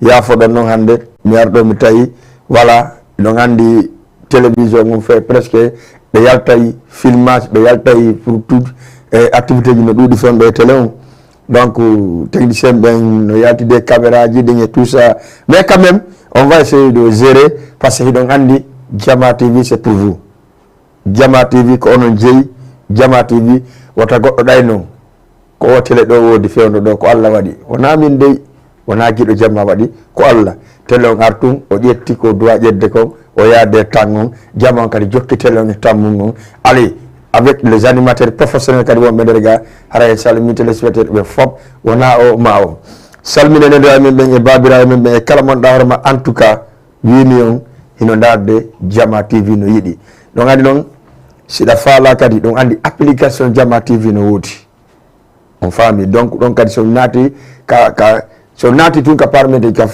ya foɗon noon hannde mi arɗo mi tawi voilà ɗon anndi télévision mum fait presque ɓe yaltayi filmage ɓe yaltayi pour toute activité ji no ɗuuɗi fen ɗo e télé on donc technicien ɓen no yalti des caméras ji ɗin et tout ça mais quand même on va essayer de gérer par ce que hiɗon anndi Jama TV c'est pour vous Jama TV ko onon jeeyi Jama TV wota goɗɗo ɗay noon ko o télé ɗo woodi fewno ɗo ko Allah waɗi wona min dey wona giɗo Jamma waɗi ko Allah télé on artum o ƴetti ko doit ƴedde kon o yaade tan on Jamma on kadi jokki télé on e tammum on allez avec les animateurs professionnels kadi wonɓe nder ga hara en salmini téléspectateur ɓe fof wona o ma o salminene ndo amen ɓen e babiraɓe men ɓen e kala monɗa hoorema en tout cas wini on hino darde Jama TV no yiɗi ɗon andi noon siɗa faala kadi ɗon andi application Jama TV no woodi on faami donc ɗon kadi so naati so naati tun ka parmede ka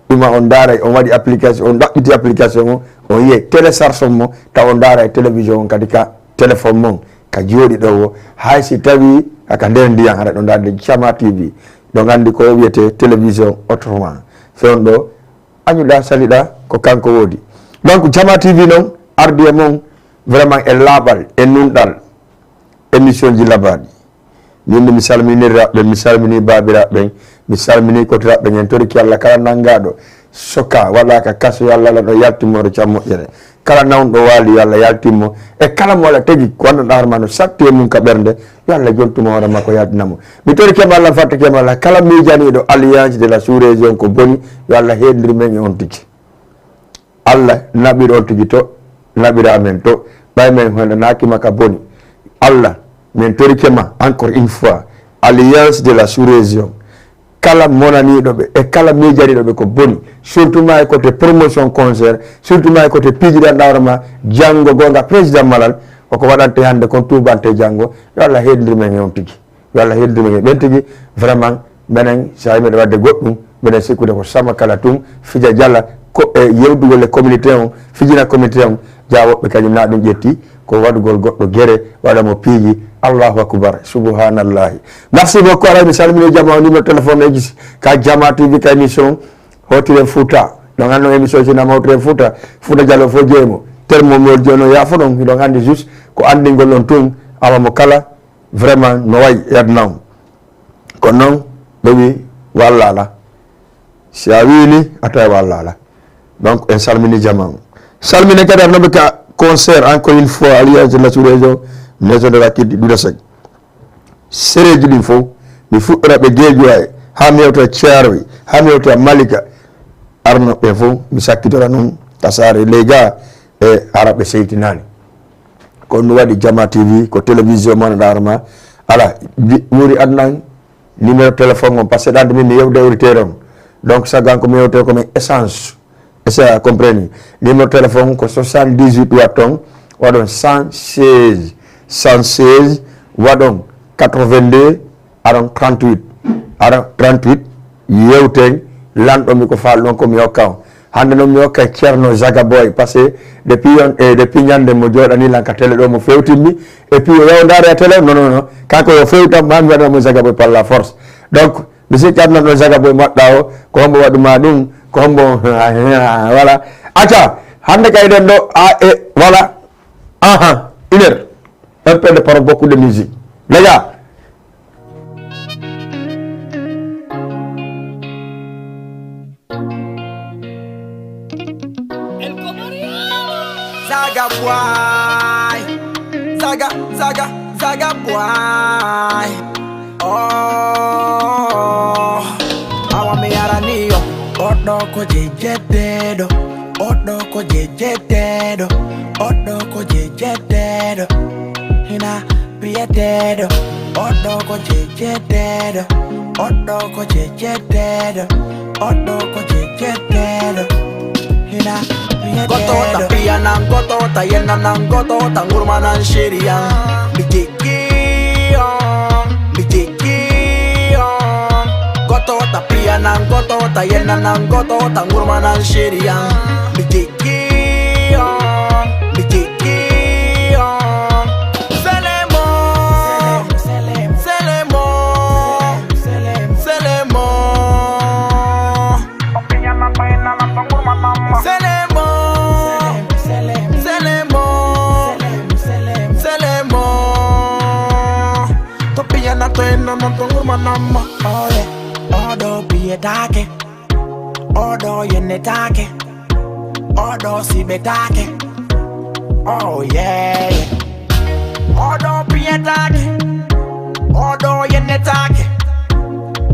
ɗuma on daara on waɗi application on ɗaɓɓiti application o on yiye télécharge mo taw on daara e télévision on kadi ka téléphone mon ka jooɗi ɗo o hay si tawi aka nder ndiyan haɗa ɗo darde Jama TV ɗon andi ko wiyete télévision autrement fewn ɗo añuɗa saliɗa ko kanko woodi donc Jama TV noon ardi e mon vraiment e laaɓal e nunɗal émission ji labaɗi min mi salminiraɓe mi salmini babiraɓe mi salmini kotiraɓe en toriki Allah kala nangaɗo soka waɗaka kaso yo Allah ɗo yaltimmore cam moƴƴere kala nawɗo waali yo Allah yaltimmo e kala mo waɗa tagui ko wannoɗa hoorema no satti e mum ka ɓerde yo Allah jontuma hoore makko yaltinamo mi torikema Allah fattakema Allah kala mijaniɗo alliance de la sous région ko boni yo Allah heɗidir men e on tigi Allah naɓir on tigi to naɓira amen to ɓay men hono nakima ka boni Allah min torikema encore une fois alliance de la sous-région kala monaniɗo ɓe e kala mijaniɗo ɓe ko boni surtout ma e côté promotion concert surtout ma e côté pijiɗanɗa hoorema janggo gonga président malal koko waɗante hande kon tubante janggo yo Allah heɗidir men e on tigui yo Allah heɗidir men e ɓen tigui vraiment minen sa yimeɗe wadde goɗɗum mbiɗen sikkude ko sama kala tum fija jalla ko e yewdugol e communauté on fijina communauté on jawoɓe kañum na ɗum ƴetti ko waɗugol goɗɗo guere waɗamo piiji Allahu akbar subhanallahi merci beaucoup ara mi salmini Jama o numéro téléphone eji ka Jama TV ka émission hotiren Fouta ɗon anno émission sinama hotiren Fouta Diallo fo jeeymo termomol joni o yaafo ɗon hiɗon andi juste ko andingol ɗon tun awamo kala vraiment no wayi yadnam kono noon ɓe wi wallala si a wini a tawi wallala donc en salmini Jama o salmine kadi arnoɓe ka concert encore une fois alliance de la sous-région maison de la Kiddi Douda Seck séréji ɗin fof mi fuɗɗora ɓe Guédiawaye ha mi yewta Thiaroye ha mi yewta Malika arno ɓe fof mi sakkitora noon tasare les gars e ara ɓe seytinani kono no waɗi Jama TV ko télévision manaɗa arma ala ɓuuri adnan numéro téléphone on par ce que ɗande min mi yewde auditeur on donc sagan ko mi yewte komin échange esa compreni numéro téléphone ko 78 watton waɗon 116 waɗon 82 aɗon 38 yewten lanɗomi ko faal ɗon komi hokka on hande noon mi hokka Ceerno Zaga Boy par ce que depuis ñande mo jooɗani lanka télé ɗo mo fewtinmi et puis o yawdare a télé non kanko yo fewtam ma mi waɗanamo Zaga Boy par la force donc mi sikki adnan ɗo Zaga Boy moɗɗa o ko hombo waɗuma ɗum ko hombo voilà acca hande kayɗen ɗo voilà une heure un peu de parole beaucoup de musique les gars Zaga Boy Zaga Boy oh awami araniyo oɗɗo ko jejeteɗo oɗɗo ko jejeteɗo oɗɗo ko jejeteɗo hina biyeteɗo oɗɗo ko jejeteɗo oɗɗo ko jejeteɗo oɗɗo ko jejeteɗo hina biyeteɗo gotota piyanan gotota yenanan gotota ngurmanan shiriyan gotota piyanan gotota yenanan gotota ngurmanan shiriyan tena na tongurma namma. Oh yeah. Odo pietake. Odo yenetake. Odo sibetake. Oh yeah. Odo pietake. Odo yenetake.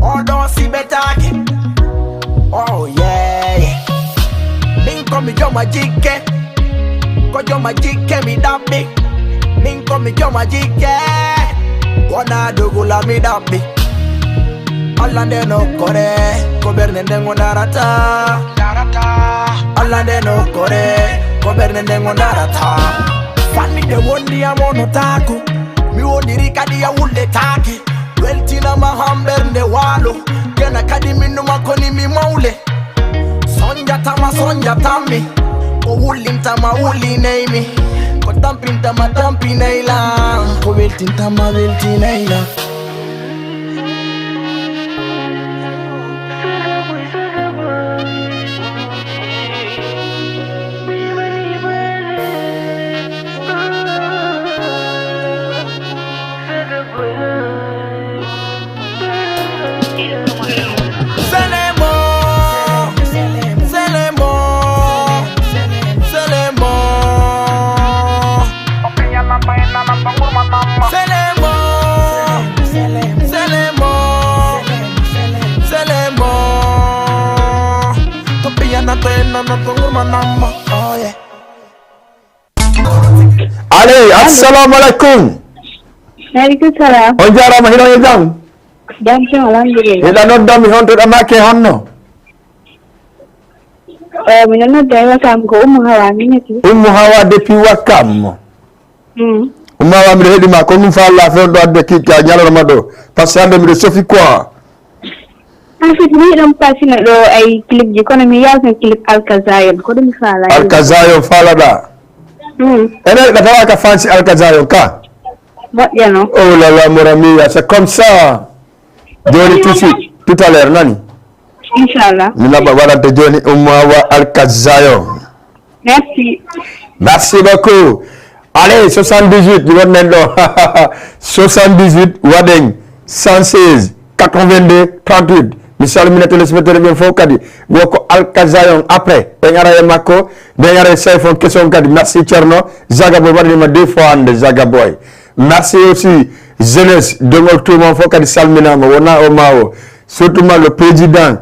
Odo sibetake. Oh yeah. Minko mi joma jike. Ko joma jike mi dambi. Minko mi joma jike. Wana dugula mi dambi. Allande no kore. Ko berne ndengo narata. Allande no kore. Ko berne ndengo narata. Fani de wondi amono tako. Mi wondi rikadi ya ule take. Weltina mahambernde walo. Gena kadi minu makoni mi maule. Sonja tami. Ko wulin tama wuli neimi. Ko tampin tama tampi neila. Ko weltin tama welti neila. Allez, assalamu alaikum. Waalaikumsalam. On jarama hiɗon e jam. Jam tan alhamdulillah. Ina noddanmi hon to ɗamake honno. Miɗo nodda e Wakam ko Oumou Hawa minati. Oumou Hawa depuis Wakam. Oumou Hawa miɗo heeɗima ko ɗum fa Allah fewn ɗo adde kitta ñalorma ɗo par ce que hande miɗo sofi quoi. En fait mi yiɗon pasina ɗo ay clip ji kono mi yawtan clip Alkazayon ko ɗum faala. Alkazayon faalaɗa. Ene ɗa tawa ka fansi Alkazayon ka. Moƴƴano. Oh là là mon ami, c'est comme ça. Joni tout de suite, tout à l'heure nani. Inchallah. Mi naɓa waɗante joni Oumou Hawa Alkazayon. Merci. Merci beaucoup. Allez, 78, du wonnen ɗo. 78 waɗen 116 82 38. Mi salmina téléspectateur ɓen fof kadi woko Alkazayon après ɓe gara e makko ɓe gara e sayfon question kadi. Merci Thierno Zaga Boy waɗanima 2 fois hande Zaga Boy. Merci aussi jeunesse dongol toumon fof kadi salminama wona o mawo surtout le président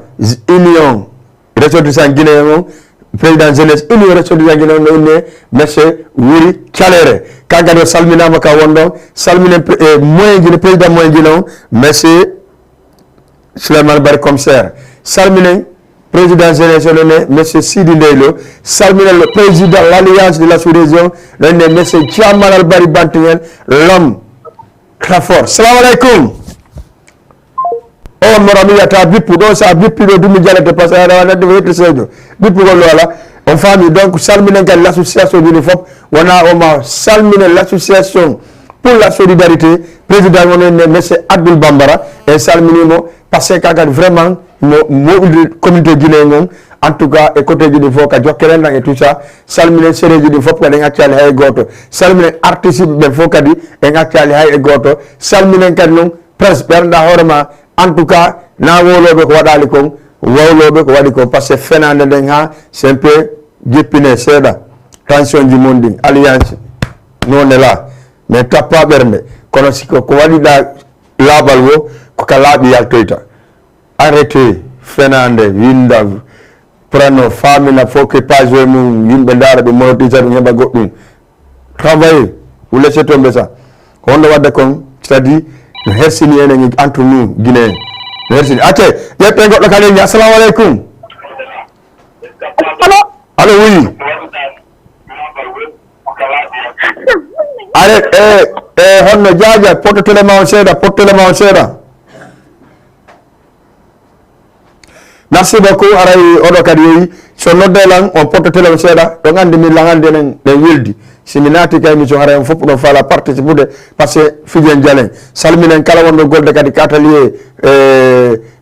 union ressortissant guinéen on président jeunesse union ressortissant guinéen on ne monsieur Wuri Thialere kagadi o salminama ka wonɗon salminen moyen guine président moyen guine on monsieur Souleymane Bari commissaire salminen président jeunesse on monsieur Sidi Ndeylo salminen le président de l'alliance de la sous-région on monsieur Thiamanal Bari Bantingen l'homme très fort. Salam alaikum. On mora mi yata bippu do sa bippi do dumi jalete parce que ada de wete sedo bippu ko lola on famille donc salminen gal l'association du FOP wana o ma salminen l'association pour la solidarité président on monsieur Abdoul Bambara et salminimo parce que kaga vraiment mo communauté guinéenne en tout cas et côté du foka jokkelen et tout ça salminen séréji du fop kadi ngacciali hay goto salminen artiste be fokadi e ngacciali hay e goto salminen kadi non presse berda horema en tout cas na wolobe ko wadali kon wawlobe ko wadi ko parce que fenande den ha c'est un peu jeppine seda tension ji monding alliance non est là mais tappa bernde kono siko ko wadi da labal wo ko ka labi yaltoyta arrêtez fenande winda prano famina faut que pas jouer mum yimbe dara be monotiser be heba goddum travailler ou laisser tomber ça hondo wadde kon c'est-à-dire hersini enen entre nous guinéen hersini ate yeppe goddo kale ni assalamu alaikum. Allo oui. Allez honno jaaja porte téléma on seeda merci beaucoup aray oɗo kadi yeeyi so noddelan on porte téléphone seeɗa ɗon andi min langande enen ɗen weldi simi naati ka émission haray on fof ɗon faala participude par ce que fijen jalen salminen kala wonɗo golde kadi ka atelier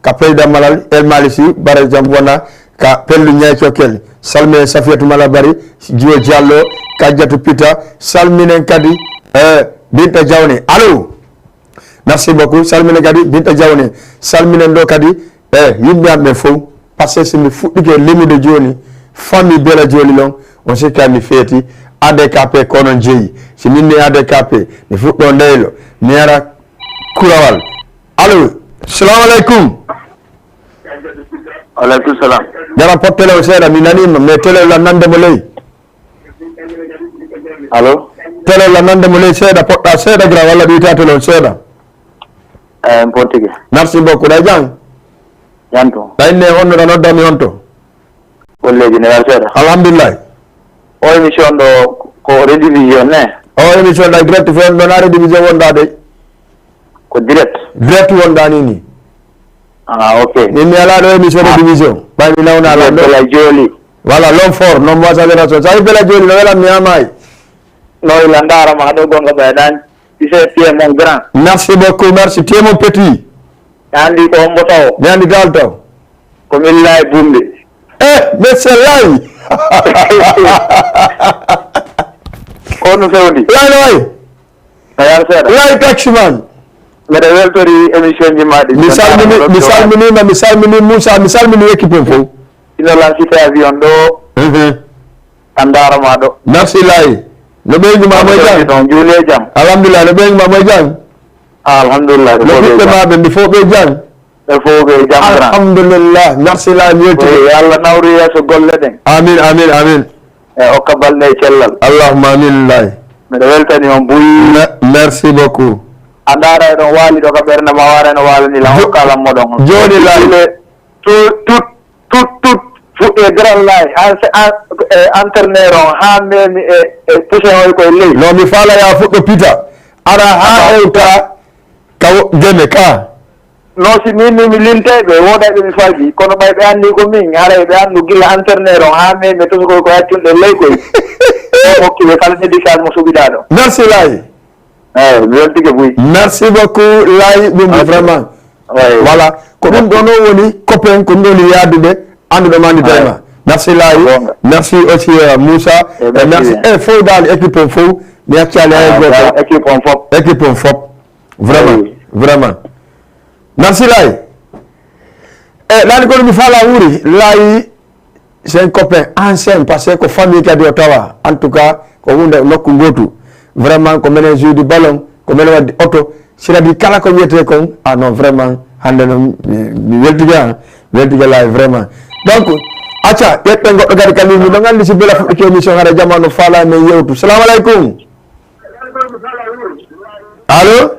ka président malal el malisi par exemple wona ka pellu ñay cokkel salminen Safiatou Mala Bari Jiwo Diallo Kadiatou Pita salminen kadi Binta Diawne allo merci beaucoup salmine kadi Binta Diawne salminen ɗo kadi yimɓe am ɓe fof par ce que somi fuɗɗike limude joni famille bela joni noon on sikka mi feeti ADKP kono jeeyi si minni ADKP mi fuɗɗo ndeylo mi yara kurawal allo salamu aleykum aleykum salam jaram pot télé o seeɗa mi nanima mais télé la nande mo ley allo télé la nande mo ley seeɗa poɗɗa seeɗa gra walla ɗuyta télé o seeɗa portugais merci beaucoup ɗa jang yanto ɗayne honno ɗa noddami on to golleji ne yar seeɗa alhamdulillahi o émission ɗo ko rediffusion ne o émission ɗa direct fo on ɗon ari division wonɗa de ko direct wonɗa ni ok min mi ala ɗo émission de division ɓay mi nawna ala ɗo bela jooli voilà l'homme fort non moi ça génération sa bela jooli no welan mi yamayi no ila ndarama haɗo gonga ɓeɗan ise pied mon grand merci beaucoup merci tu es mon petit andi ko hombo taw mi andi dal taw ko min laayi bumɓe mais c'est layi ko no fewndi layi way no yar seeɗa layi taximan mbeɗa weltori émission ji maɗi mi salmini Moussa mi salmini équipe o fof ino la cité avion ɗo a ndarama ɗo merci layi no ɓeyguma moye jang ɗon juule jam alhamdulillah no ɓeyguma moye jang alhamdulillah no ɓiɓɓe maɓe mbi fof ɓe jang ɓe fof ɓe jam alhamdulillah merci layi mi weltiri Allah nawri yeeso golle ɗen amin amin amin e hokka balɗe e cellal allahumma amin layi mbeɗa weltani on buyi merci beaucoup a ndaara e ɗon waali ɗo ka ɓernde ma wara no waalani la hokkalam moɗon joni layi tut fuɗɗe grand layi entraîneur on ha memi e pousin oy koye ley no mi falaya fuɗɗo pita ara ha hewta ka geme ka non si min mi linteɓe woɗaɓe mi faaji kono ɓay ɓe anni ko min haray ɓe andu gilla entraîneur on ha memi toso koy ko haccunɗe ley koy hokkiɓe kala médical mo suɓiɗa ɗo merci layi eyyi mi weltike buy merci beaucoup layi ɗum vraiment voilà ko ɗum ɗon o woni copain ko ɗum ɗon yaaduɓe anduɗo mandi dayma merci layi merci aussi Moussa merci fof dal équipe o fof mi accali hay goto équipe on fop vraiment merci layi lani kono mi faala wuuri layi c'est un copain ancien parce que ko famille kadi o tawa en tout cas ko hunde nokku gotu vraiment ko menen joude ballon ko menen wadde auto c'est-à-dire kala ko wiyete kon non vraiment hande no mi weltige layi vraiment donc acca ƴeɓɓe goɗɗo kadi kalimi ɗo gandi si bela fuɗɗike émission hara jamanu faala men yewtu salamu aleykum allo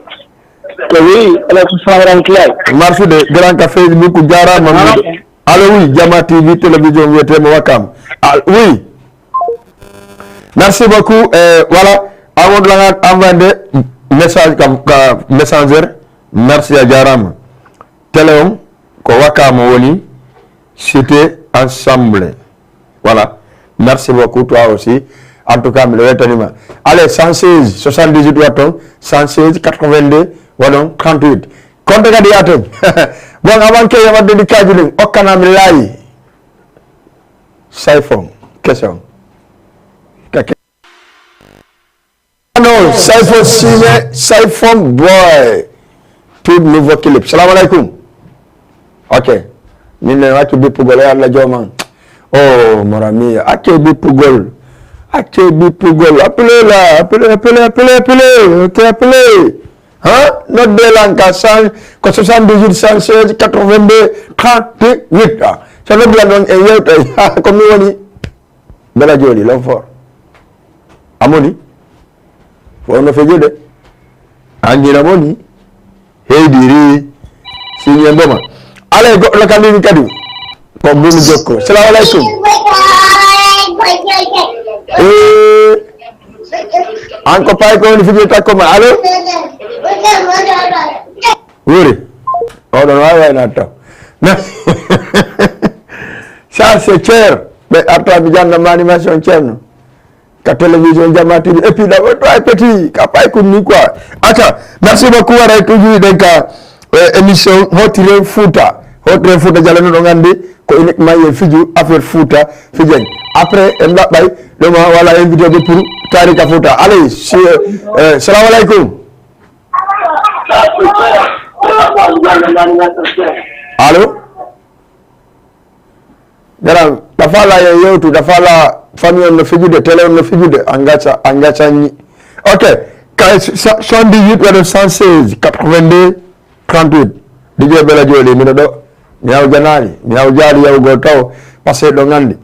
oui aleykum salam rahmatullahi marsude grand café min ko jarama allo oui Jama TV télévision wiyetemo Wakam oui merci beaucoup voilà amadou laga envoyé message ka messenger merci a jarama télé on ko Wakam woni cité ensemble voilà merci beaucoup toi aussi en tout cas mi weltanima allez 116 78 watton 116 82 waɗon 38 konto kadi yaten bon avant que wadde ɗi kaji ɗum okkanami laayi sayfon question non sayfon sine sayfon boy tout nouveau clip salamu aleykum ok min ne accu bippugol e Allah joman mon ami acce bippugol appelez là appelez ok appelez nodde lanka 78 116 82 38 so noddilan ɗon e yewta ko mi woni bela jooɗi l'homme fort amoni fo no fejude anginamoni heydiri signe boma alay goɗɗo kandini kadi ko bumi jokko salamu aleykum an ko pay ko woni fijir takkoma allo wuuri oɗon wawi waynat taw ça c'est cher ɓe artaɓe jangam animation ceerno ka télévision Jama TV et puis ɗaɓo to ay petit ka pay ko ni quoi acca merci beaucoup waɗay toujours ɗen ka émission hotire Fouta jalano ɗo gandi ko uniquement ye fiju affaire Fouta fijen après en ɗaɓɓay ɗoma wala invité ɓe pour tarika Fouta alay salamu aleykum allo garam dafala yewtu dafala famille on no fijude télé on no fijude angaca ni ok kay 78 wala 116 82 38 DJ Bella Joli mi do miaw janani miaw jaari yawgo taw passé do ngandi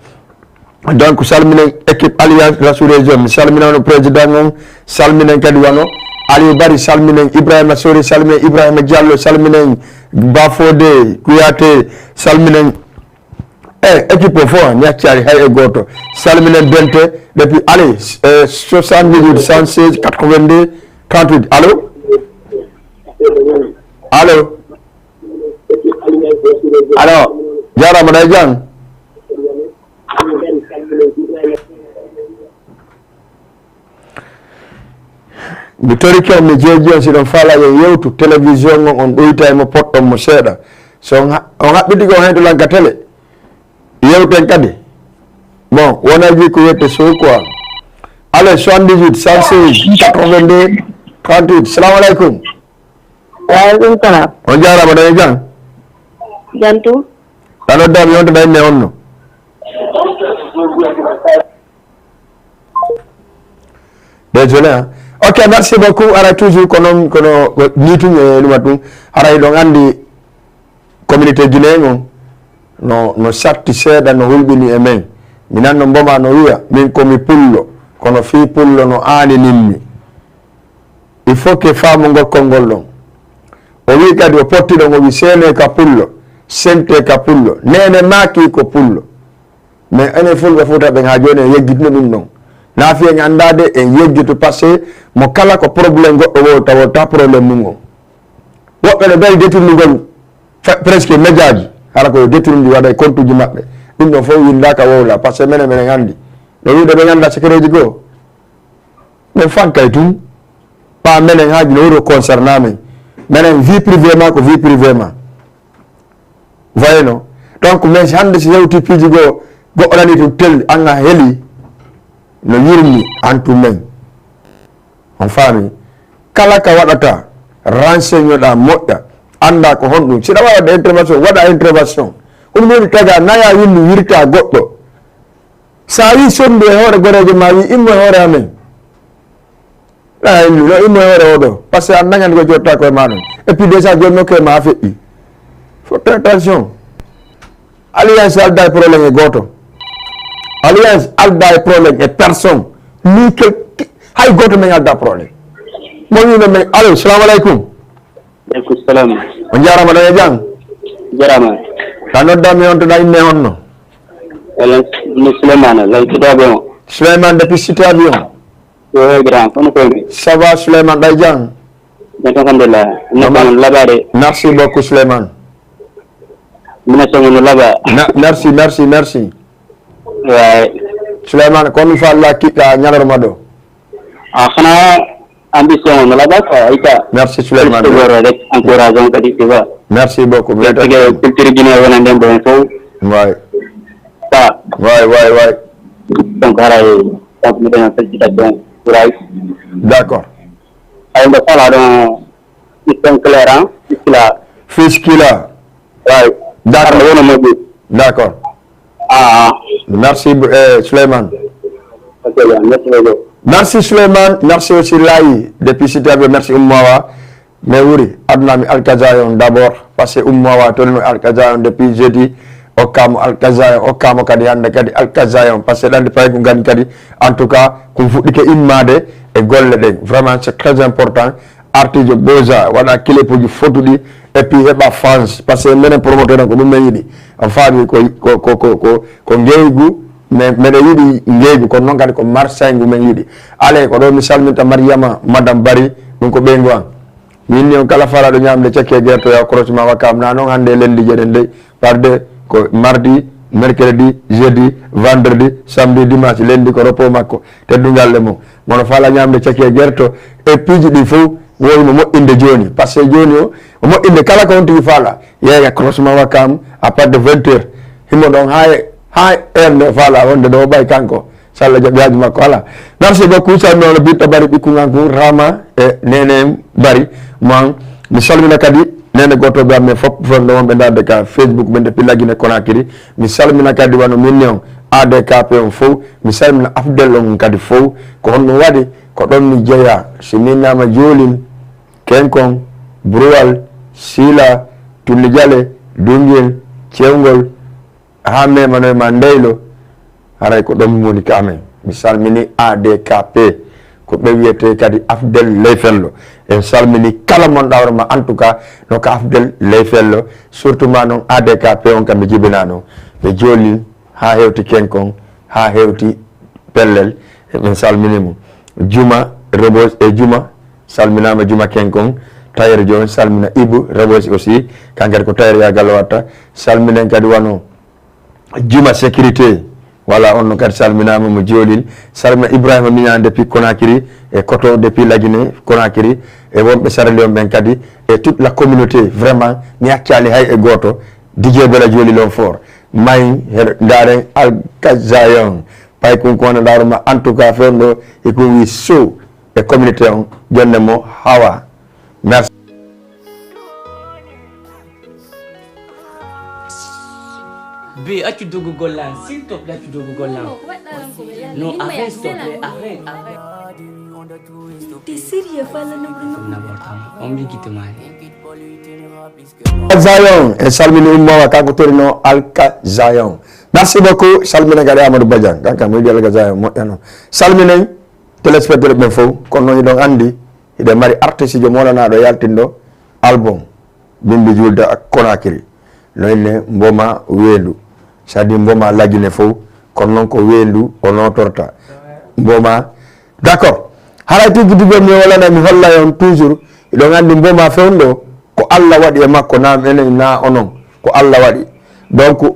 donc salminen équipe alliance rassurésion salminen no président non salminen kadi wano Aliou Bari salminen Ibrahima Sori salminen Ibrahima Diallo salminen Bafode Kouyaté salminen équipe fo ñaccari hay e goto salminen Bente depuis allez 78 116 82 38 allo allo allo jarama day jang mi tori kew mi jeeji on siɗon faala yo yewtu télévision on ɗoyta mo poɗɗon mo seeɗa so on haɓɓiti ko hen to lanka télé yewten kadi bon wona wi ko wiyete sow quoi allez 78 116 82 38 salamu aleykum waaleykum salam on jarama dane jang jantu tanoddami yonto ɗayne on no désolé hein. Ok, merci beaucoup. Ara toujours kono meeting luma tum ara don andi communauté guinéen no sarti seeda no hulbini e men minan no mboma no wiya min komi pullo kono fi pullo no aani nimmi il faut que faamu ngokkol ngol ɗon o wi kadi o pottiɗon o wi seene ka pullo sente ka pullo nene maaki ko pullo mais enen fulɓe fuuta ɓen ha joni en yeggitino ɗum ɗon naafi en andade en yeggito passé mo kala ko probléme goɗɗo wo tawota probléme mum on woɓɓe ne dari détournugol presque média ji hala koye détournuji waɗa e compte uji maɓɓe ɗum ɗon fof windaka wowla par ce que minen andi no wiide ɓe ganda secret ji goo min fankay tum pa menen haji no wuro concernant men menen vie privé ma ko vie privé ma voyez non donc mais hande so yewti piiji goo goɗɗo nani tum tel anga heeli no yurmi antu men on faami kala ka waɗata renseigné ɗa moƴƴa anda ko honɗum siɗa waɗa intervention waɗa intervention ɗum woni taga naya yimɓe wirta goɗɗo sa wi sondu e hoore gorejo ma wi immo e hoore amen no immo e hoore oɗo par ce que an dañani ko jotta koye ma ɗon et puis déjà joni nokke ma a feƴƴi faut faire attention alliance alda e probléme e goto alliance alda e probléme e personne ni que hay goto men alda probléme mo wino men allo salamu aleykum aleykum salam o jarama ɗon e jang jarama ta noddami on to ɗa inne honno elen no Souleymane lay kitabe o Souleymane depuis cité avion yo grand kono koymi ça va Souleymane ɗay jang mais tan alhamdulillah no labade merci beaucoup Souleymane mina songo no laba merci way Souleymane kono fa Allah kiɗɗa ñalorma ɗo a xana ambition no laba ko ayta merci Souleymane rek encourageant kadi tu vois merci beaucoup culture guinée wona ndem bon fo way ta way donc haray donc mi dana félicitation pour ay d'accord ay mba sala don système clair hein fiskila way d'accord wona mo d'accord merci Souleymane ok merci beaucoup merci Souleymane merci aussi Laye depuis cité avion merci Oummawa mais wuri adnami alkazayon d'abord parce que Oummawa tolno alkazayon depuis jeudi okkamo alkazayon okkamo kadi hande kadi alkazayon parce que ɗande pay ko gandi kadi en tout cas ko fuɗɗike immade e golle ɗen vraiment c'est très important artijo bosa waɗa clip uji photuɗi et puis heɓa fans par ce que minen promoteur ko ɗum men yiɗi a faami ko ngeygu mais meɗen yiɗi ngeygu kono noon kadi ko marsayngu men yiɗi ale ko ɗo mi salminta Mariama madame Bari ɗum ko ɓeygu an minni on kala falaɗo ñamde cakke guerto ya croisement wakam na noon hande lendi jeɗen dey par de ko mardi mercredi jeudi vendredi samedi dimanche lendi ko repos makko teddugal le mum mono fala ñamde cakke guerto e piiji ɗi fof woymo moƴƴinde joni par ce que joni o moƴƴinde kala ko on tigi faala yeeya croisement wakam à part de 20 heures himo ɗon ha erde faala wonde ɗo ɓay kanko so Allah jaɓi haaju makko ala merci beaucoup salmi ono bitta Bari ɓikkugan ko Rama e nene Bari man mi salmina kadi nene goto be amen fop fonno wonɓe darde ka Facebook men depuis Laguine Conakry mi salmina kadi wano minnion ADKP on fof mi salmina afdel on kadi fof ko honno waɗi ko ɗon mi jeeya so minnama joolin kenkon Browal Sila Tulli Diale Dungel Cewgol ha memanoyma ndeylo haray ko ɗon mi woni ka amen mi salmini ADKP ko ɓe wiyete kadi afdel leyfello en salmini kala mon ɗawroma en tout cas no ko afdel leyfello surtout ma noon ADKP on kam mi jibinano ɓe joolin ha hewti kenkon ha hewti pellel eɓen salminimo Juma Rebos e Juma salminama Juma kenkon tayre joni salmina Ibou Rebos aussi kankadi ko tayre ya gallo watta salminen kadi wano Juma sécurité voilà on no kadi salminama mo joolin salmina Ibrahima Mignane depuis Conakry et Koto depuis Laguine Conakry e wonɓe sarali on ɓen kadi et toute la communauté vraiment mi haccali hay e goto Didier Bela jooli lon fort may ndaren Alkazayon pay kon kono daruma en tout cas fewno e ko wi so e communauté on jonne mo Hawa merci B, as-tu dogo golan? S'il te plaît, tu dogo golan. Non, arrête, s'il te plaît, arrête. T'es sérieux, falla On me dit que Alkazayon e salmini ummawa kanko torino Alkazayon merci beaucoup salmina kadi Amadou Badiane kanka mo yiɗi Alkazayon moƴƴano salminen téléspectateur ɓen fof kono noon iɗon andi iɗen mari artiste jo molanaɗo yaltinɗo album bimbi julde Conakry noyne mboma wendu sadi mboma Laguine fof kono noon ko wendu o notorta mboma d'accord haray tigui tigui mi wolana mi holla on toujours iɗon andi mboma fewndo ko Allah waɗi e makko nam enen na onon ko Allah waɗi donc o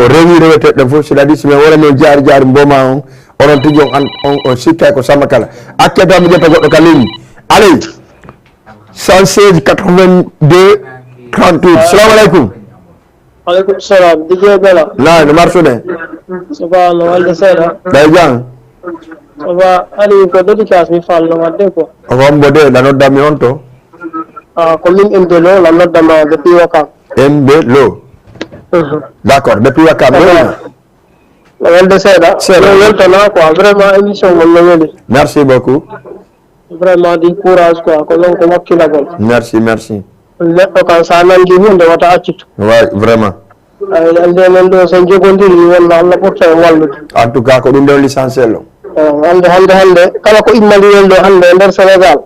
rewi reweteɗen fof c'est à dire somin wona men jaari mboma on onon tigui on sikkay ko Samba Kala akketo mi ƴetta goɗɗo ka ligne alay 116 82 38 salamu aleykum aleykum salam Didier Bela na no marsude ça va no walde seeɗa ɓay jang ça va ari ko dédicace mi falno wadde quoi hombo de la noddami on to ko min Mbe Lo la noddama depuis Wakam Mbe Lo d'accord depuis Wakam no walde seeɗa no weltana quoi vraiment émission ngol no weli merci beaucoup vraiment di courage quoi ko noon ko wakkilagol merci neɗɗo kan sa nandi hunde wata accitu way vraiment ande men ɗo sen jogodiri walla Allah ɓurta e wallude en tout cas ko ɗum ɗon l'essentiel o hande kala ko immani welɗo hande e nder Sénégal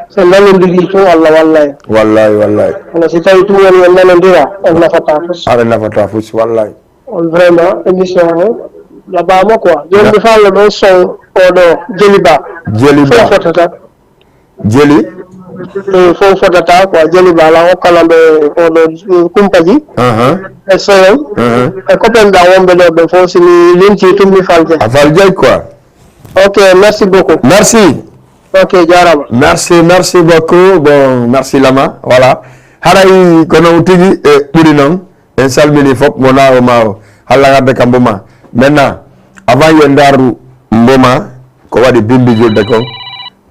so nanodiri tun Allah walla en wallahi kono si tawi tun woni en nanodira on nafata fus wallahi on vraiment émission o laɓama quoi joni mi falno ɗon son oɗo Jeliba fof fotata fof fotata quoi Jeliba ala hokkana ɓe oɗo kumpaji e soyon e copain ɗa wonɓe ɗo ɓe fof simi limti tum mi falje a faljay quoi ok merci beaucoup ok jarama merci beaucoup bon merci Lama voilà haray kono tigi e ɓuri noon en salmini fop mo nawo ma o halla gadde ka mboma maintenant avant yo ndaru mboma ko waɗi bimbi julde ko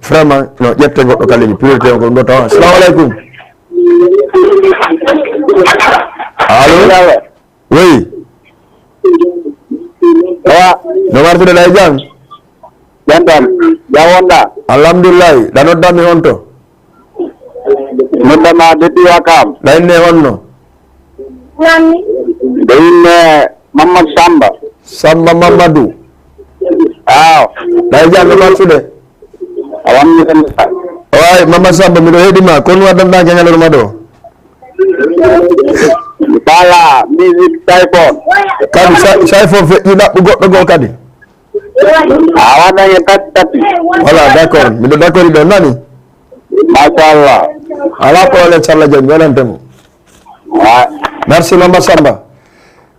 vraiment no ƴette goɗɗo kalini priorité on ko ɗum ɗo tawa assalamu aleykum allo oui no wartude ɗa e jam Jantam, jawonda. Alhamdulillah, da noddami on to. Noddama depuis Wakam. Da inne honno. Da inne Mamad Samba Mamadou. Aw. Da jam marsude. Alhamdulillah. Way Mamad Samba mi do hedima kon wadanda ke ngalor mado. Bala music typhoon. Kadi typhoon fe ida goddo go kadi. Awana ya tati. Voilà, d'accord. Mi do d'accord do nani? Machallah. Ala ko le charla jam yolantemo. Merci Mamad Samba.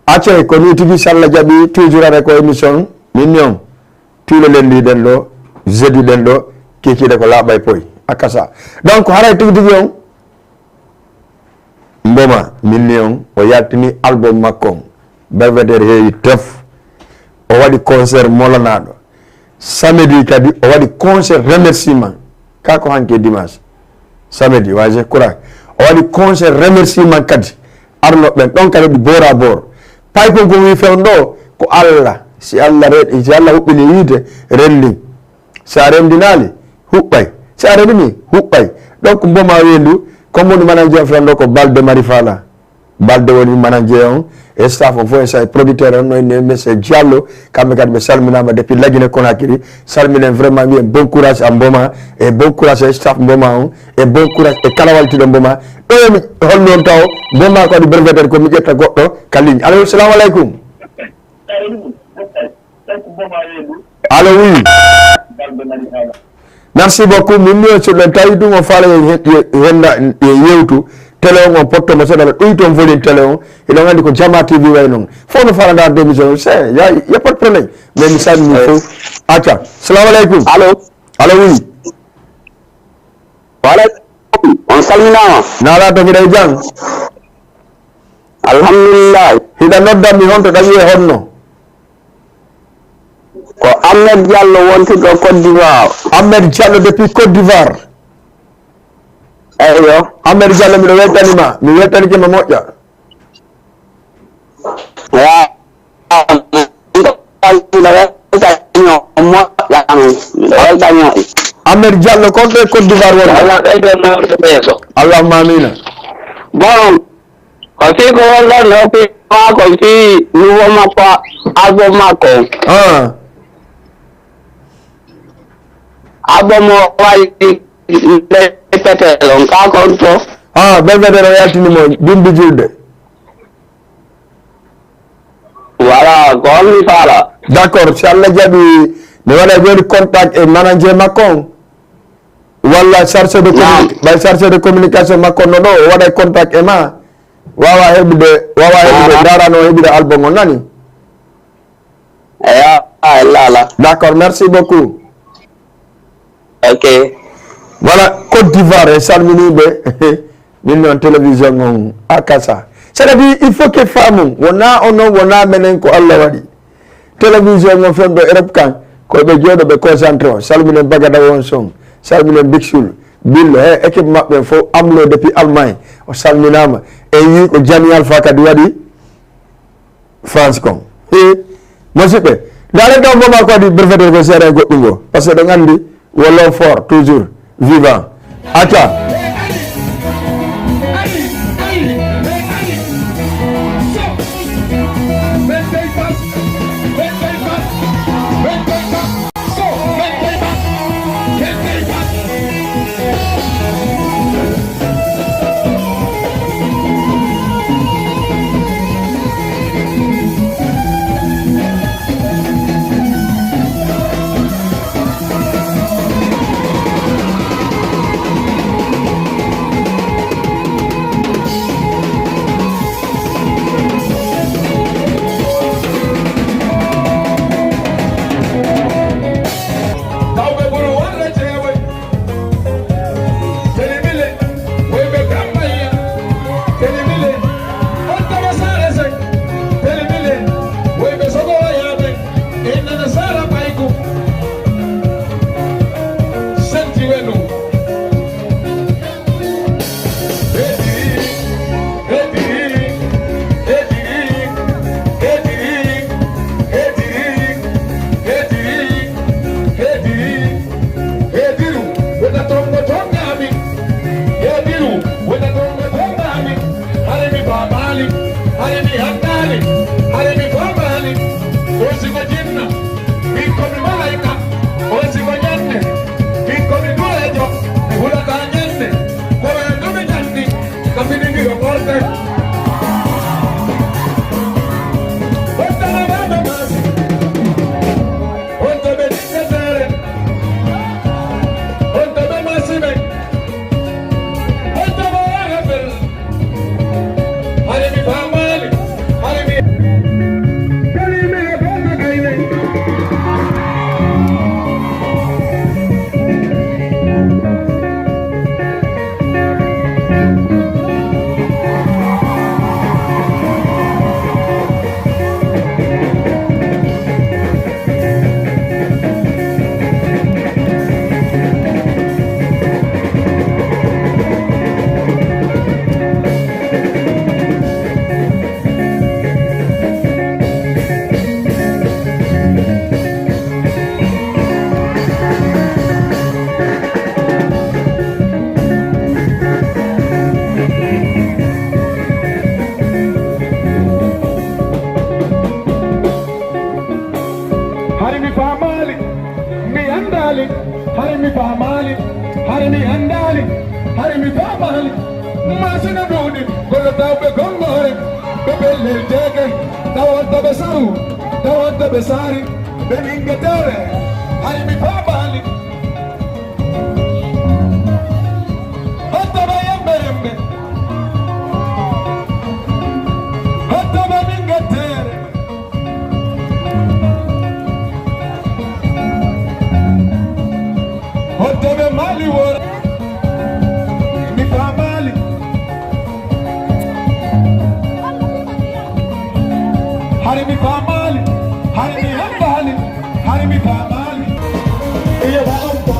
Acce ko ni tigi salla jabi toujours avec ko émission mignon. Tout le lundi den do, jeudi den do, kiki de ko labay poy akasa. Donc haray tigi on mboma mignon o yaltini album makko Belvedere heewi tef o waɗi concert molanaɗo samedi kadi o waɗi concert remerciement kako hanke dimanche samedi waje kura o wadi conseil remerciement kadi arno ben don kala di bord à bord pay ko wi fewndo ko Allah si Allah red si Allah hubbini yide relli sa rendinali hubbay sa rendini hubbay donc mboma wendu comme mon manager fewndo ko balde marifala balde woni manager on e staff on fo sa producteur on no monsieur Diallo kambe kad be salminama depuis lagine Conakry salminen vraiment bien bon courage à mboma et bon courage à staff mboma on et bon courage e kala waltido mboma do mi holnon taw mboma ko di breveter ko mi jetta goddo kalini allo assalamu alaikum allo oui merci beaucoup min no sur le tayidu mo fala henda yewtu télé on porto mo sedala do ton volume télé on e do ngandi ko Jama TV way non fo no fala da démission c'est y a pas de problème mais mi sal mi fo acha assalamu alaikum allo oui wala on salminama nala to giday jang alhamdulillah hida nodda mi honto dañi e honno ko Ahmed Diallo wonti do Côte d'Ivoire Ahmed Diallo depuis Côte d'Ivoire eyo Ahmed Diallo mi weltanima mi weltani ke moƴƴa Ahmed Diallo kon ɓe Côte d'Ivoire wonɗo allahumma amina bon ko fi ko walla no fi ma ko fi nouveau makko album makko album o wayi petelon ka konto belvedere o yaltinimo bimbi julde voilà ko mi fala d'accord si Allah jaɓi mi waɗa joni contact e manager makko on walla chargé de communication makko no ɗo o waɗa contact e ma wawa heɓude darano heɓude album o nani lala d'accord merci beaucoup ok voilà Côte d'Ivoire e salminiɓe min noon télévision on akasa c'est-à-dire il faut que famum wona onon wona menen ko Allah waɗi télévision on fen ɗo Europe kan koɓe jooɗo ɓe concentré o salminen Bagada won son salminen Bixul Billo he équipe maɓɓe fof amlo depuis Allemagne o salminama e yi ko Jani Alpha kadi waɗi France kon musidɓe dare ɗo mboma ko waɗi breveter ko seeɗa e goɗɗum ngo par ce que ɗo andi wolo fort toujours vivant atta harimi famali mi andali harimi famali harimi andali harimi famali masina dudi golo tawbe gongore bebele tege tawanta besaru tawanta besari beningetere harimi famali hatta bayambe yambe hatta beningetere Hotobe mali wora mi famali hari mi famali hari mi hambali hari mi famali iya ba ampa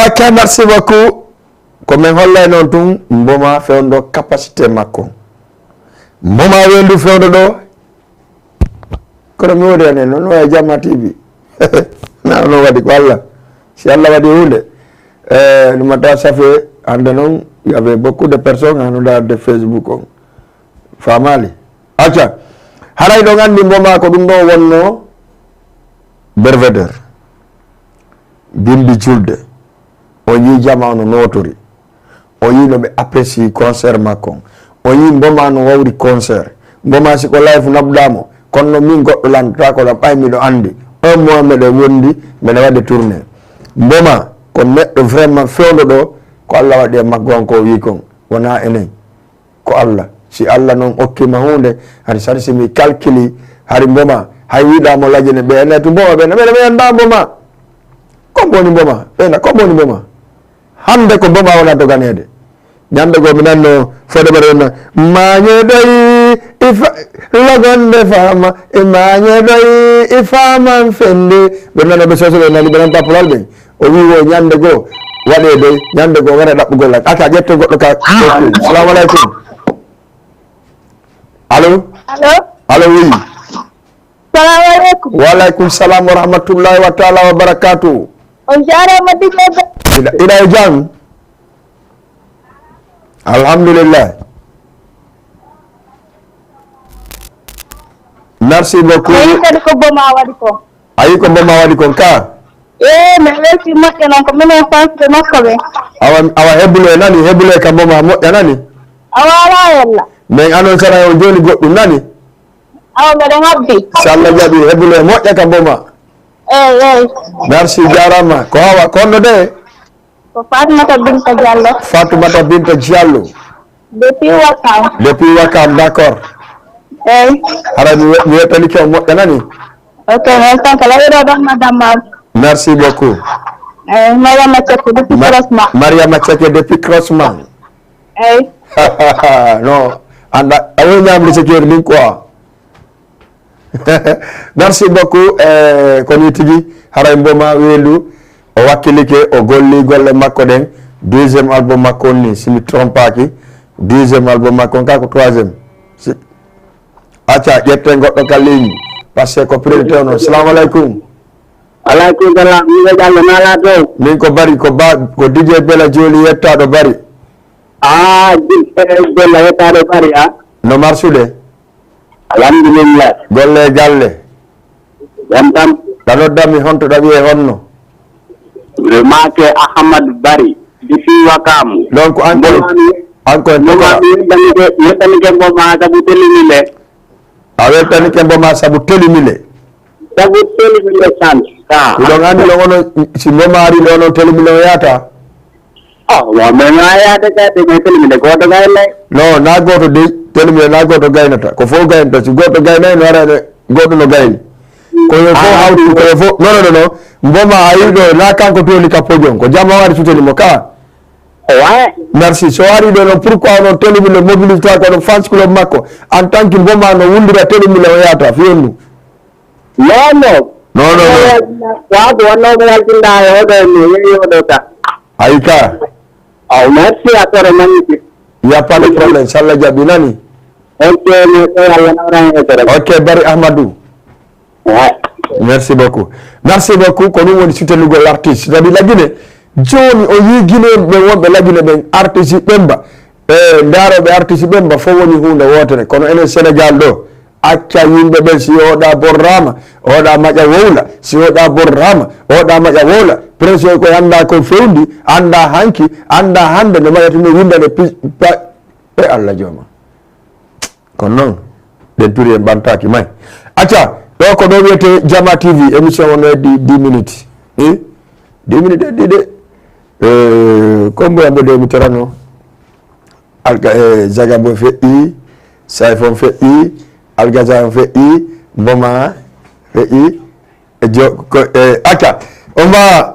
Ok, merci beaucoup. Comme on l'a non tout, mboma fait une capacité mako. Mboma wendu fait un do. Comme on dit, non ouais jama TV. Non non wadi wala. Si Allah wadi hunde. Le matin ça fait andanon, il y avait beaucoup de personnes en dehors de Facebook. Famali. Acha. Haray do ngandi mboma ko dum do wonno Belvedere. Bimbi julde. O yi jamanu notori o yi no be apprécie concert makon o yi mboma no wawri concert mboma si ko live nabdamo kono min goddo lanta ko la paymi do andi un mois me de wondi me de wade tourner mboma ko neddo vraiment fewdo do ko Allah wadi maggon ko wi kon wona enen ko Allah si Allah non okkima hunde hari sarsi mi calculi hari mboma hay wida mo lajene be netu mboma be be anda mboma ko boni mboma ena ko boni mboma hande ko boma wala to ganede nyande go minanno fode barena mañe doy ifa lagonde fama e mañe doy ifama fende berna be soso na liberan tapulal be o wi wo nyande go wade doy nyande go wara dabugol la aka jetto goddo ka assalamu alaikum allo allo oui Assalamu alaikum. Wa alaikum salam wa rahmatullahi wa ta'ala wa barakatuh. On jara madina ina jam alhamdulillah merci beaucoup ayi ko boma wadi ko ka me weti makka non ko minen fasde makko be awa hebule nani hebule ka boma mo nani awala yalla men anon sara o joni goddum nani awa be habbi salla jabi hebule mo ka boma merci jarama ko hawa kono de ko Fatoumata Binta Diallo depuis Wakam d'accord ara mi wetani ko mo nani ok merci kala weda do madame merci beaucoup Mariama Cheke depuis Crossman non anda awo nyam le secteur ni quoi merci beaucoup ko tigi haray mboma welu o wakilike o golli golle makko den deuxième album makko ni si mi trompe pas ki deuxième album makko ka ko troisième acha jette goddo ka ligne parce que ko priorité non assalamu alaikum alaikum salam mi dallo nala to min ko bari ko ba ko DJ Bella Joli yetta do bari DJ Bella yetta do bari no marsude alhamdulillah golle galle yamtam dano dami honto dawi e honno remake Ahmad Bari disi Wakamu donc encore yetani ke boma sabu telimile awetani ke boma sabu telimile san Udong andi longono si momari lono telemino yata. Wa mena yata ka te telemino ko to gayle. No, na goto de telemino na goto gaynata. Ko fo gaynata si goto gaynay no ara goto no gayni. Ko yo fo hawti ko yo fo no. Mboma ayido na kanko toli kapojon ko jamma wari tuteli mo ka. Ouais. Merci. So ari do no pourquoi no telemino mobilité ko no fans club makko en tant que mboma no wundira telemino yata fionu. No. Wa do no ga tinda yo do ni yo do ta. Aika. Merci à toi magnifique. Il n'y a pas de problème. Salah Jabi nani. Ok, Bari Ahmadou. Ouais. Merci beaucoup. Merci beaucoup. Quand nous on soutient l'artiste. C'est-à-dire la Guinée. Johnny Oyi Guinée, mais on la Guinée ben artiste member. Ndaro be artiste member fo woni hunde wotere. Kono ene Sénégal do. Acca yimɓe ɓen si oɗa borrama oɗa maƴa wowla si oɗa borrama oɗa maƴa wowla presque koye anda ko fewndi anda hanki anda hande no maƴatino windane ɓe Allah jooma kono noon ɗen turi en ɓantaki may acca ɗo ko ɗo wiyete Jama TV émission on heddi 10 minutes 10 minutes heddi de komboyamɓe de mi tarano alka Zagabo feƴƴi Sayfon feƴƴi Algazan feƴƴi Mboma feƴƴi acca oma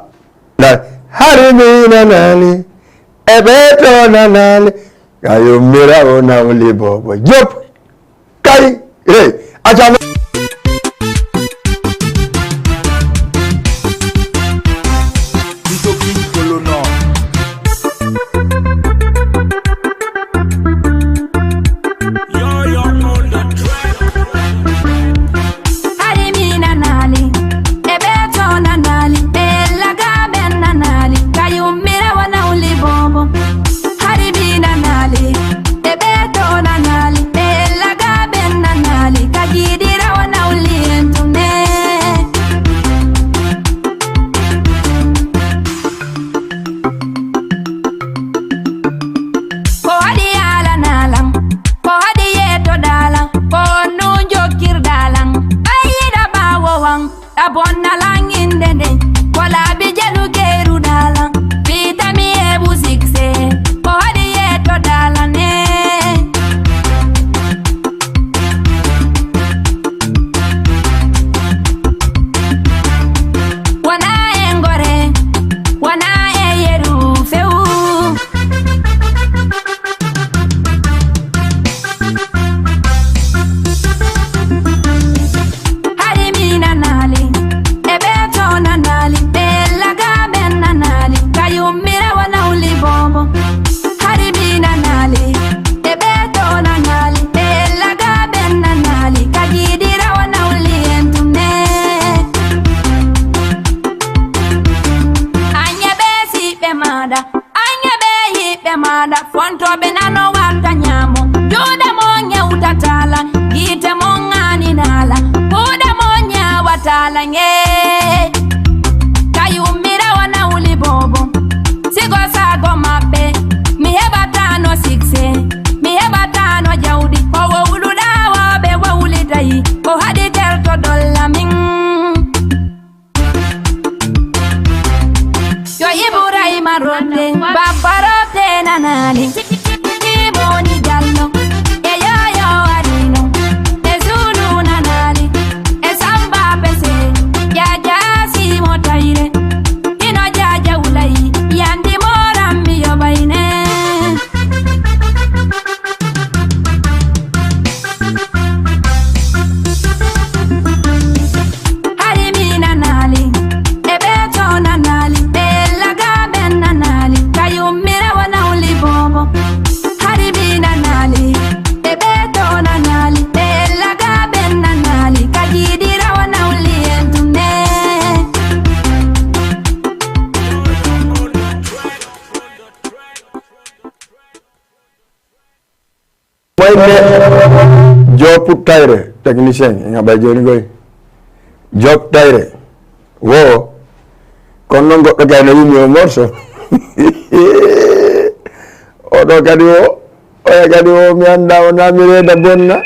harimi nanali eɓeto nanali kayo mira o nawli bobo Diop kay acca Job Tayre technicien nga bay joni goy Job Tayre wo kon non goddo gayna yimi o morso o do kadi o mi anda o namire da bonna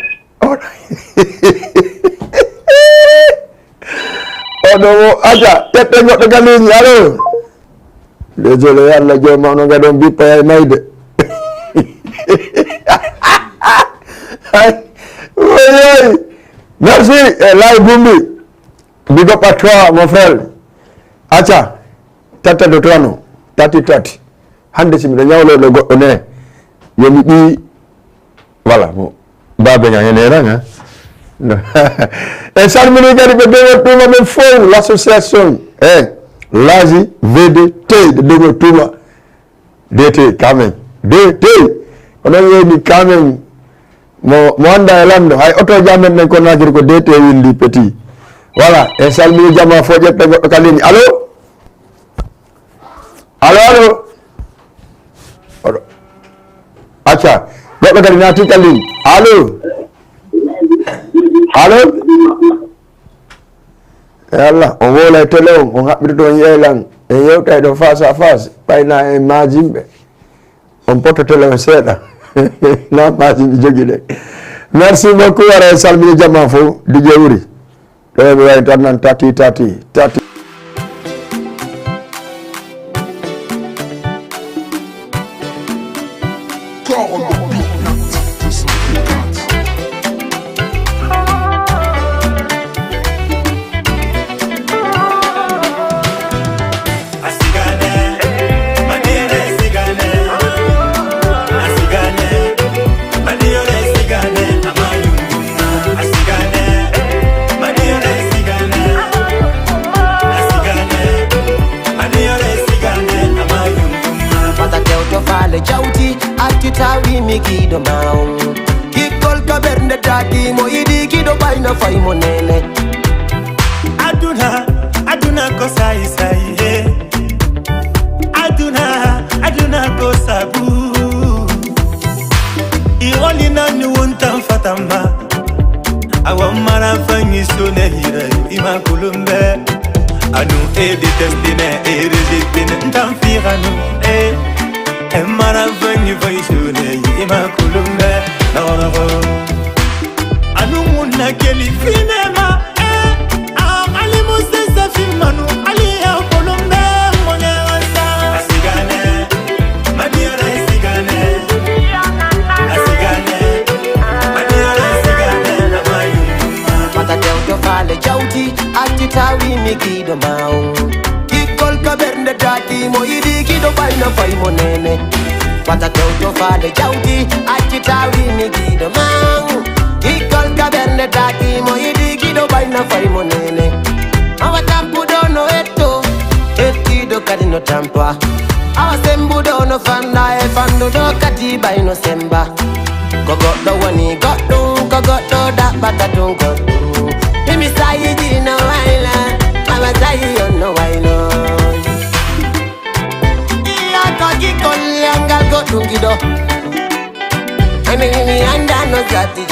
o Odo aja tete goɗɗo galini allo. Désolé Allah jomma no gadon bippa ay mayde. Oui. Merci Lay Bumbi. Big up à toi mon frère. Acha tata do tono tati hande simi nyawlo do goɗɗo ne yomi bi voilà mo babe ngene ranga e salmini kadi ɓe dewo tuma ɓe fof l'association Laji VDT de dewo tuma DT quand même DT onon woni quand même mo anda e lando hay auto jamen men ko najiri ko DT windi petit voilà e salmini jama fo ƴette goɗɗo kalini allo acca goɗɗo kadi naati kalini allo Allah on wola télé on haɓɓiri toon yeylan e yewta ɗo face à face ɓayna e majimɓe on poto télé o seeɗa na majimɓe jogui ɗe merci beaucoup wara e salmini jamma fof Dj Wuri ɗo mi wawi tan nan tati Aduna ko sai Aduna ko sabu I only know you want fatama Awa mara fanyi sone hira ima kulumbe Anu detestine rejectine ntamfiranu mara fanyi fanyi sone ima kulumbe Anu muna keli finema Ali Moses filmanu Ali ya kolombe monyansa asigane maniora asigane maniora asigane na mayu mata teuto fale jauti atitawi mikido mau ikol kabernde dati mo idi kido baina fai monene mata teuto fale jauti atitawi mikido mau ikol kabernde dati mo idi kido baina fai monene Awa tampu dono eti do kadi no tampa Awa sembu dono fanda fandu do kadi bay no semba Ko goddo woni goddo ko goddo da bakatun goddo Mimi sayi dina waila Awa sayi ono waino Iya kaki kolyangal goddo gido Mimi anda no zati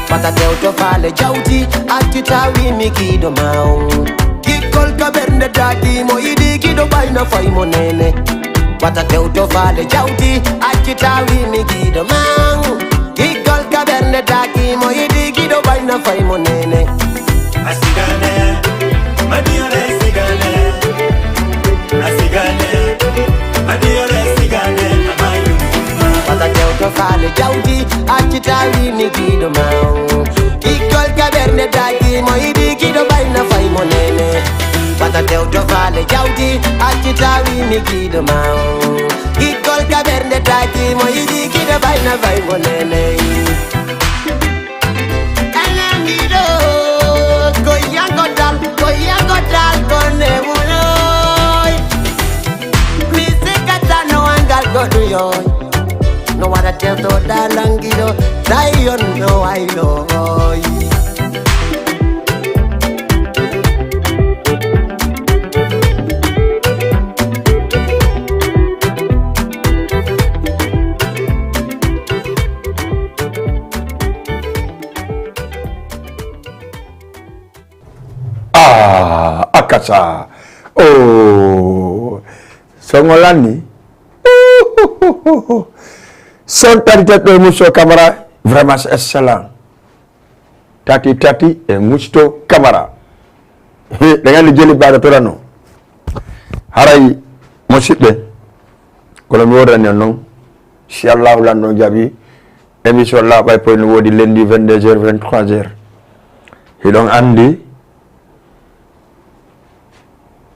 Pata teuto fale jauti atitawi mikido mau Kikol kabernde dati mo idi kido baina fai monene Pata teuto fale jauti atitawi mikido mau Kikol kabernde dati mo idi kido baina fai monene Asigane maniore asigane maniore asigane amayu Pata teuto fale jauti atitawi mikido mau Ikol kaberne dati mo idi kido baina fai monene Pata teuto fale jauti atitawi mikido mau Ikol kaberne dati mo idi kido baina fai monene Alangido koyango dal kone munoi Misikata no angal godu yoy No what I tell to Dalangido, Dion no I know. Akasa. Oh, Songolani. Son qualité de Mousso Camara, vraiment excellent. Tati et Mousto Camara. dengan jeli ba to rano haray mo sibbe ko la mi wodani non inshallah la no jabi émission la bay point wodi lundi 22h 23h hidon andi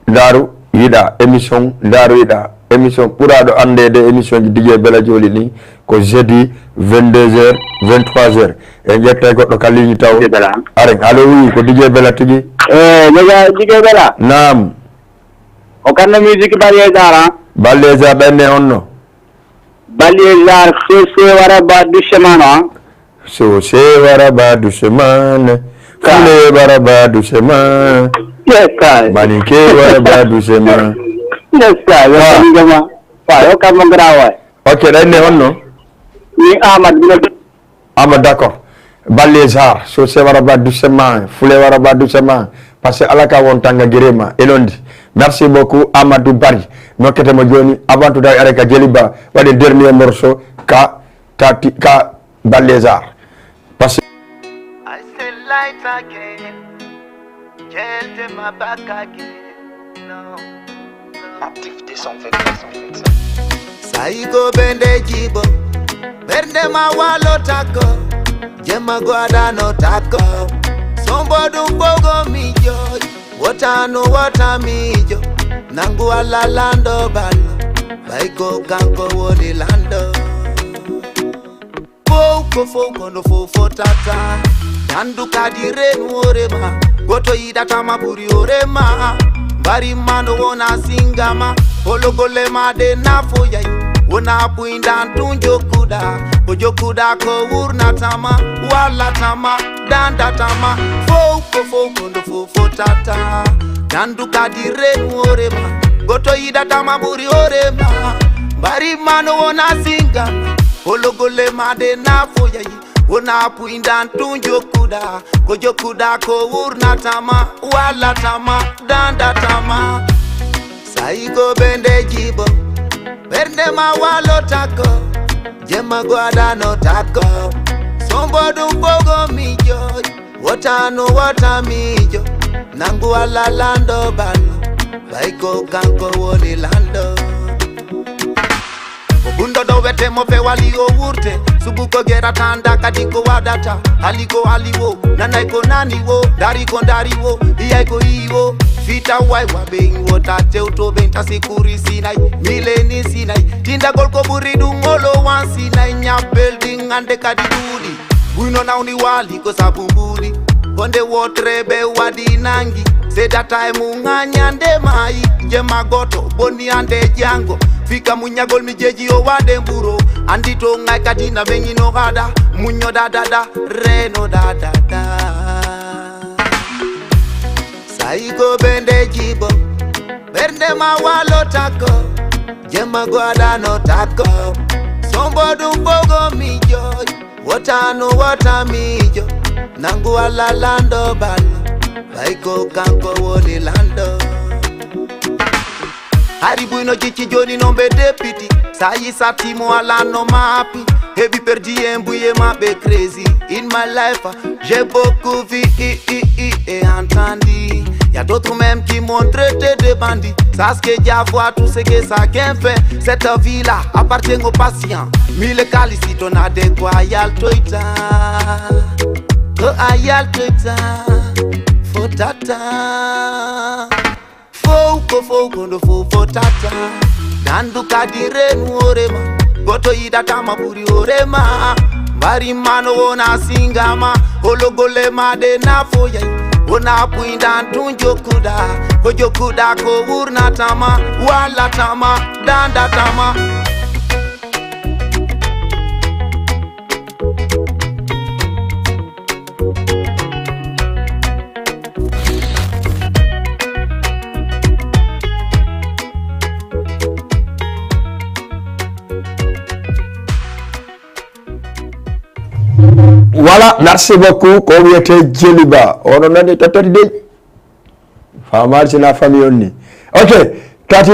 daru yida émission ɓuraɗo andede émission ji DJ Bella Joli ni ko jeudi 22h 23h e jetta goɗɗo kalliñi taw aren allo wi ko DJ Bella tigi lega DJ Bella nam o kanna musique Ballézar ɓenne onno Ballézar wara ba doucement so wara ba doucement kale wara ba doucement yes kai manike wara ba doucement yes kai yo kam grawa ok ɗenne onno ni Ahmad d'accord Ballézar so wara ba doucement fule wara ba doucement parce que alaka won tanga girema elondi merci beaucoup Amadou Bari nokkete mo joni avant tout day areka jeliba wadi dernier morceau ka Ballézar parce que I say light again Tell my back again no activité sans fait Saiko bende jibo Bende mawalo tako Jema guada no tako Sombodu mbogo mijo Watano watamijo Nangu ala lando balo Baiko kanko woli lando Foko no fofo tata Yandu kadire nuorema Goto idata maburi orema Bari mano wona singama Ologole made nafo yai Wona puinda tunjo kuda Ojo kuda ko urna tama Wala tama Danda tama Foko no fofo tata Yandu kadire nuorema Goto idata maburi orema Bari mano wona singama Ologole made nafo yai Wona puinda tunjo kuda Kojo kuda ko urna tama Wala tama Danda tama Saiko bende jibo Bende mawalo tako Jema guada no tako Sombodu mbogo mijo Watano watamijo Nangu ala lando balo Baiko kanko woli lando Bundo do wete mo fe wali o wurte Subuko gera tanda kadiko wadata Aliko aliwo, nanaiko naniwo Dariko ndariwo, iyaiko iwo Fita wai wabengi wotate utobenta sikuri sinai Mileni sinai, tinda golko buridu ngolo wan sinai Nya building ande kadidudi Buino na uniwali ko sabumbuli Konde wotrebe wadi nangi Seda time unganyande mai Jema goto, boni ande jango Fika munyagol mijeji o wade mburo Andito ngai kadina vengi no gada Munyo da reno da Saiko bende jibo Bende mawalo tako Jema guada no tako Sombodu mbogo mijo Watano watamijo Nangu ala lando balo Baiko kanko woli lando Haribu ino chichi joni nombe deputy Sayi satimo ala no mapi Hebi perdi embouye ma be crazy In my life j'ai beaucoup vu et entendu Y'a d'autres même qui m'ont traité de bandit Sache que Dieu voit tout ce que ça qu'un fait Cette vie là appartient aux patients Mille calisi ton adéquat yal toita Oh ayal toita Fotata Foko no fofo tata Dandu kadire nuorema Goto idata maburi orema Bari mano wona singama Ologole made nafo yai Wona puinda tunjo kuda Kojo kuda ko urna tama Wala tama Danda tama Voilà, merci beaucoup. Comme était Djeliba, on en a des tatati de. Famal c'est la famille onni. Ok, tati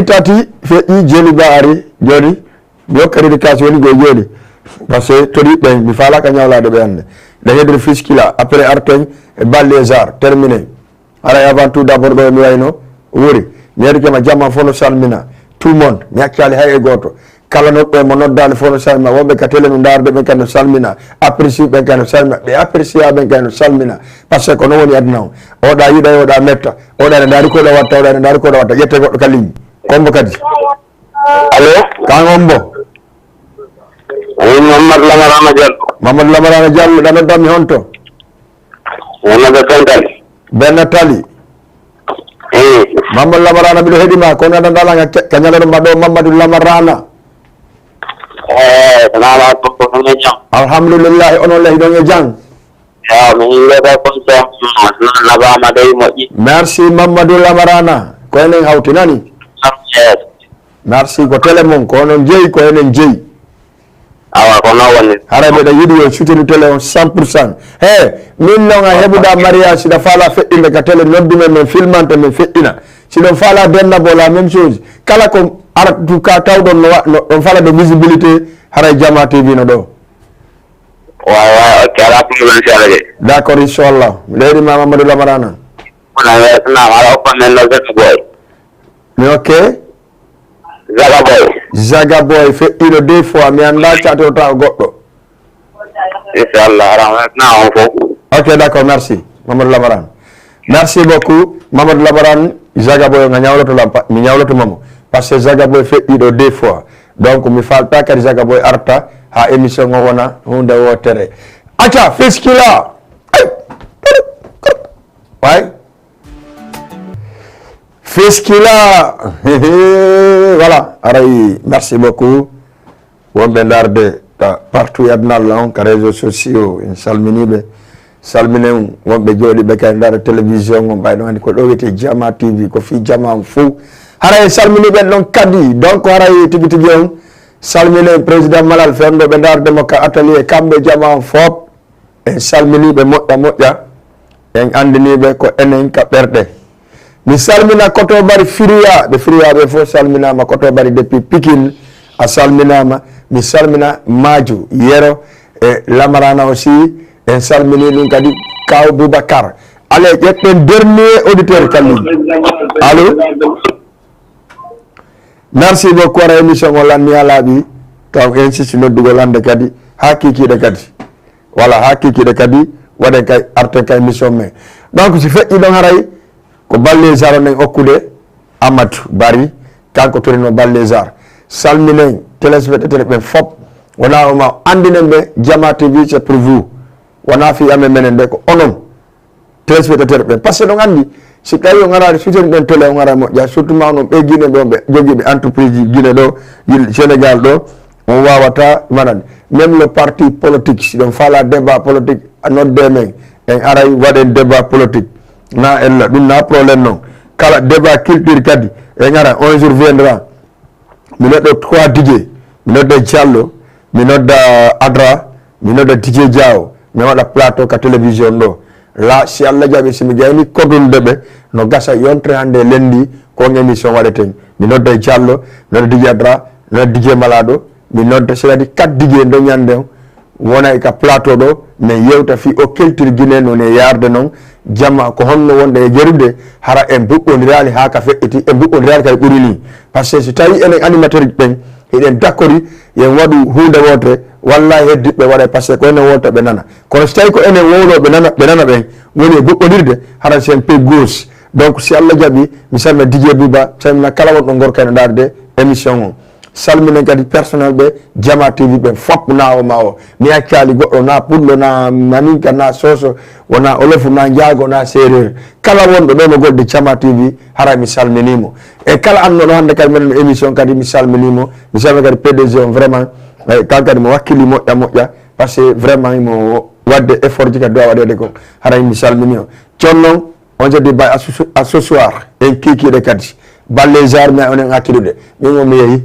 fait Djeliba ari jodi. Bio créditation ni go jodi. Parce que tori ben mi fala ka nyawla de ben. Da hedre fiskila après Arteng et Ballézar terminé. Ara avant tout d'abord do mi wayno wori mi yari kema jamma fono salmina tout le monde mi accali hay e goto kala noddo mo noddale fono salmina wonbe ka tele no darde be kan salmina apprécier be kan salmina be apprécier be kan salmina parce que no woni aduna o da yida o da metta o da ndari ko da watta o da ndari ko da watta yette goddo kalim kombo kadi allo kangombo Mamad Lamarana Diallo dana dami honto Benatali Mamad Lamarana bido hedima ko nana dala kanyala do mado Mamadou Lamarana alhamdulillah ono leh do jang merci Mamadou Lamarana ko enen hawti nani merci ko telemon ko non jeyi ko enen jeyi awa ko no woni hara be da yidi yo sutiri tele 100% min no nga hebuda mariage da fala feddinde ka tele noddume men filmante men feddina si do fala denna bo la même chose kala ko aratu ka tawdon no fala de visibilité hara Jama TV no do wa kala ko ben sala d'accord inshallah lady Mamadou Lamarana na ala ko men no boy mais ok Zaga boy fait une deux fois mais anda chato ta goddo inshallah na on fo ok d'accord merci Mamadou Lamarane merci beaucoup Mamadou Lamarane Zaga boy nga nyawloto lampa mi nyawloto mamo parce que Zaga boy fait une deux fois donc mi falta ka Zaga boy arta ha émission ngo wona hunde wotere acha fiskila ouais Fiskila voilà aray merci beaucoup wonbe darde partout yadna lan ka réseaux sociaux en salminibe salminen wonbe jodi be kay dar télévision mo baydo andi ko do wete Jama TV ko fi Jama fu haray salminibe don kadi donc haray tigi tigi on salminen président Malal fendo be darde mo ka atelier kambe Jama fop en salminibe moƴƴa en andinibe ko enen ka berde mi salmina koto bari Firia be fo salmina ma koto bari depuis Pikine a salmina ma mi salmina Maju Yero e Lamarana aussi en salmini dum kadi Kaw Boubacar allez yetten dernier auditeur kalli allo merci beaucoup ara émission wala ni ala bi taw insiste no dugolande kadi hakiki de kadi voilà hakiki de kadi wade kay arte kay mission me donc si fe idon haray ko Ballézar nen okkude Amadou Bari kanko torino Ballézar salminen téléspectateur be fop wona o ma andinen be Jama TV c'est pour vous wona fi amen menen de ko onon téléspectateur be parce que do andi si tawi o ngara soutien den télé o ngara mo ja surtout ma non be Guinée do be jogi be entreprise Guinée do Sénégal do on wawata manan même le parti politique si don fala débat politique anod deme en aray waden débat politique na ella dum na problème non kala débat culture kadi e ngara un jour viendra mi noddo 3 DJ mi noddo Diallo mi nodda Adra mi nodda DJ Diaw mi wada plateau ka télévision do la si Allah jabi simi jayni kodul debe no gasa yontre hande lendi ko émission wadeten mi nodda Diallo mi nodda DJ Adra mi nodda DJ Malado mi nodda seladi 4 DJ do nyande wona e ka plateau do mais yewta fi o culture guinéen non e yarde non Jama ko honno wonde e jerude hara en buɓɓodirali ha ka feƴƴiti en buɓɓodirali kay ɓuri ni par ce que so tawi enen animateur ɓen eɗen dakkori yen waɗu hunde wotere wallahi heddiɓe waɗa par ce que ko enen wonta ɓe nana kono so tawi ko enen wowloɓe nana ɓen woni e buɓɓodirde hara sen pe gauche donc si Allah jaaɓi mi salmina DJ Bouba salmina kala wonɗo gorka ene darde émission o salminen kadi personnel ɓe Jama TV ɓe fop na o ma o mi accali goɗɗo na pullo na maninka na soso wona olofu na jaago na séréer kala wonɗo ɗo no goɗɗe Jama TV hara mi salminimo e kala annoɗo hande kadi menen émission kadi mi salminimo mi salmina kadi PDG on vraiment kan kadi mo wakkili moƴƴa par ce que vraiment imo wadde effort ji kadi dowa waɗede ko hara mi salmini o connon on jadi bay à ce soir en kikiɗe kadi Ballézar mi onen hakkilude min o mi yeehi